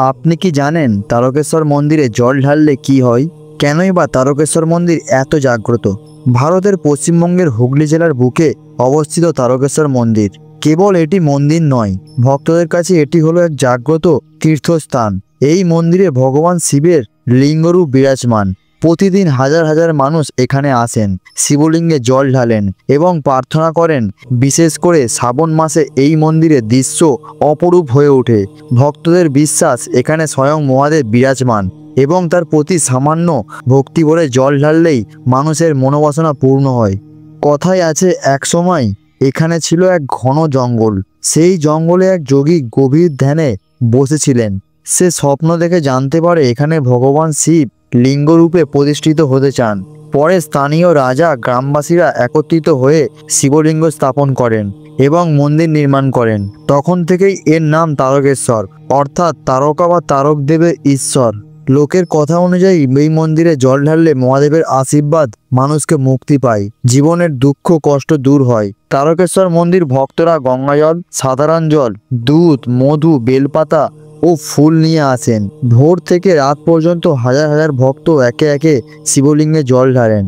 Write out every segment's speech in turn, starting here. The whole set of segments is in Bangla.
আপনি কি জানেন তারকেশ্বর মন্দিরে জল ঢাললে কি হয়? কেনই বা তারকেশ্বর মন্দির এত জাগ্রত? ভারতের পশ্চিমবঙ্গের হুগলি জেলার বুকে অবস্থিত তারকেশ্বর মন্দির কেবল এটি মন্দির নয়, ভক্তদের কাছে এটি হলো এক জাগ্রত তীর্থস্থান। এই মন্দিরে ভগবান শিবের লিঙ্গরূপ বিরাজমান। প্রতিদিন হাজার হাজার মানুষ এখানে আসেন, শিবলিঙ্গে জল ঢালেন এবং প্রার্থনা করেন। বিশেষ করে শ্রাবণ মাসে এই মন্দিরের দৃশ্য অপরূপ হয়ে ওঠে। ভক্তদের বিশ্বাস এখানে স্বয়ং মহাদেব বিরাজমান এবং তার প্রতি সামান্য ভক্তি ভরে জল ঢাললেই মানুষের মনোবাসনা পূর্ণ হয়। কথায় আছে, এক সময় এখানে ছিল এক ঘন জঙ্গল। সেই জঙ্গলে এক যোগী গভীর ধ্যানে বসেছিলেন। সে স্বপ্ন দেখে জানতে পারে এখানে ভগবান শিব লিঙ্গরূপে প্রতিষ্ঠিত হতে চান। পরে স্থানীয় রাজা গ্রামবাসীরা একত্রিত হয়ে শিবলিঙ্গ স্থাপন করেন এবং মন্দির নির্মাণ করেন। তখন থেকেই এর নাম তারকেশ্বর, অর্থাৎ তারকা বা তারক দেবের ঈশ্বর। লোকের কথা অনুযায়ী এই মন্দিরে জল ঢাললে মহাদেবের আশীর্বাদ মানুষকে মুক্তি পায়, জীবনের দুঃখ কষ্ট দূর হয়। তারকেশ্বর মন্দির ভক্তরা গঙ্গাজল, সাধারণ জল, দুধ, মধু, বেলপাতা ও ফুল নিয়ে আসেন। ভোর থেকে রাত পর্যন্ত হাজার হাজার ভক্ত একে একে শিবলিঙ্গে জল ঢালেন।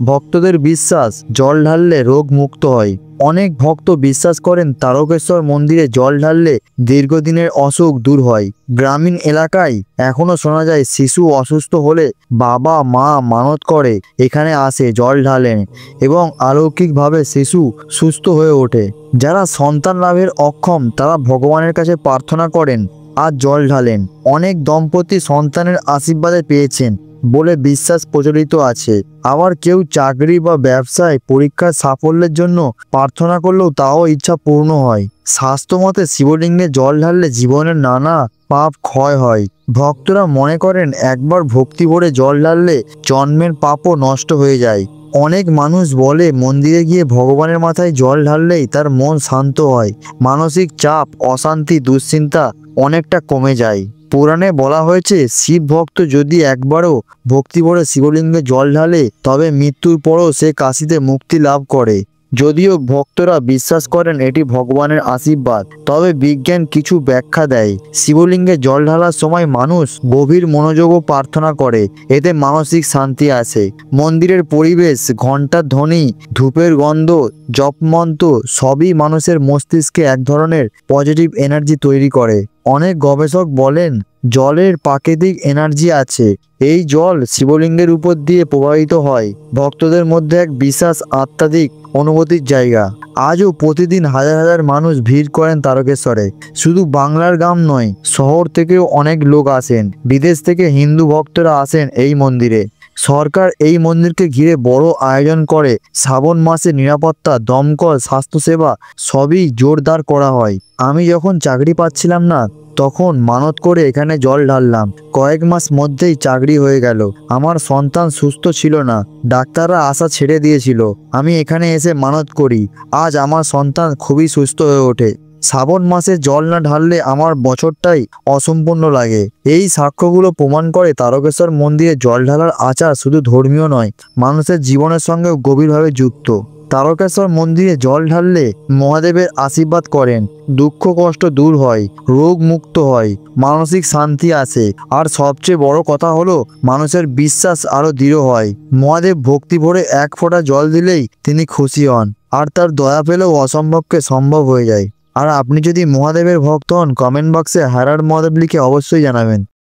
ভক্তদের বিশ্বাস, জল ঢাললে রোগ মুক্ত হয়। অনেক ভক্ত বিশ্বাস করেন তারকেশ্বর মন্দিরে জল ঢাললে দীর্ঘদিনের অসুখ দূর হয়। গ্রামীণ এলাকায় এখনো শোনা যায়, শিশু অসুস্থ হলে বাবা মা মানত করে এখানে আসে, জল ঢালেন এবং অলৌকিকভাবে শিশু সুস্থ হয়ে ওঠে। যারা সন্তান লাভের অক্ষম তারা ভগবানের কাছে প্রার্থনা করেন আর জল ঢালেন। অনেক দম্পতি সন্তানের আশীর্বাদে পেয়েছেন বলে বিশ্বাস প্রচলিত আছে। আবার কেউ চাকরি বা ব্যবসায় পরীক্ষার সাফল্যের জন্য প্রার্থনা করলেও তাও ইচ্ছা পূর্ণ হয়। শাস্ত্রমতে শিবলিঙ্গে জল ঢাললে জীবনের নানা পাপ ক্ষয় হয়। ভক্তরা মনে করেন একবার ভক্তি ভরে জল ঢাললে জন্মের পাপও নষ্ট হয়ে যায়। অনেক মানুষ বলে মন্দিরে গিয়ে ভগবানের মাথায় জল ঢাললেই তার মন শান্ত হয়, মানসিক চাপ, অশান্তি, দুশ্চিন্তা অনেকটা কমে যায়। পুরাণে বলা হয়েছে, শিব ভক্ত যদি একবারও ভক্তি ভরে শিবলিঙ্গে জল ঢালে তবে মৃত্যুর পরও সে কাশিতে মুক্তি লাভ করে। যদিও ভক্তরা বিশ্বাস করেন এটি ভগবানের আশীর্বাদ, তবে বিজ্ঞান কিছু ব্যাখ্যা দেয়। শিবলিঙ্গে জল ঢালার সময় মানুষ গভীর মনোযোগ ও প্রার্থনা করে, এতে মানসিক শান্তি আসে। মন্দিরের পরিবেশ, ঘণ্টার ধ্বনি, ধূপের গন্ধ, জপমন্ত্র সবই মানুষের মস্তিষ্কে এক ধরনের পজিটিভ এনার্জি তৈরি করে। অনেক গবেষক বলেন জলের প্রাকৃতিক এনার্জি আছে। এই জল শিবলিঙ্গের উপর দিয়ে প্রবাহিত হয়। ভক্তদের মধ্যে এক বিশেষ আধ্যাত্মিক অনুভূতির জায়গা। আজও প্রতিদিন হাজার হাজার মানুষ ভিড় করেন তারকেশ্বরে। শুধু বাংলার গ্রাম নয়, শহর থেকেও অনেক লোক আসেন। বিদেশ থেকে হিন্দু ভক্তরা আসেন এই মন্দিরে। সরকার এই মন্দিরকে ঘিরে বড় আয়োজন করে। শ্রাবণ মাসে নিরাপত্তা, দমকল, স্বাস্থ্যসেবা সবই জোরদার করা হয়। আমি যখন চাকরি পাচ্ছিলাম না তখন মানত করে এখানে জল ঢাললাম। কয়েক মাস মধ্যেই চাকরি হয়ে গেল। আমার সন্তান সুস্থ ছিল না, ডাক্তাররা আশা ছেড়ে দিয়েছিল। আমি এখানে এসে মানত করি, আজ আমার সন্তান খুবই সুস্থ হয়ে ওঠে। শ্রাবণ মাসে জল না ঢাললে আমার বছরটাই অসম্পূর্ণ লাগে। এই সাক্ষ্যগুলো প্রমাণ করে তারকেশ্বর মন্দিরে জল ঢালার আচার শুধু ধর্মীয় নয়, মানুষের জীবনের সঙ্গেও গভীরভাবে যুক্ত। তারকেশ্বর মন্দিরে জল ঢাললে মহাদেবের আশীর্বাদ করেন, দুঃখ কষ্ট দূর হয়, রোগ মুক্ত হয়, মানসিক শান্তি আসে। আর সবচেয়ে বড় কথা হলো মানুষের বিশ্বাস আরো দৃঢ় হয়। মহাদেব ভক্তি ভরে এক ফোঁটা জল দিলেই তিনি খুশি হন, আর তার দয়া পেলেও অসম্ভবকে সম্ভব হয়ে যায়। আর আপনি যদি মহাদেবের ভক্ত হন, কমেন্ট বক্সে হর হর মহাদেব লিখে অবশ্যই জানাবেন।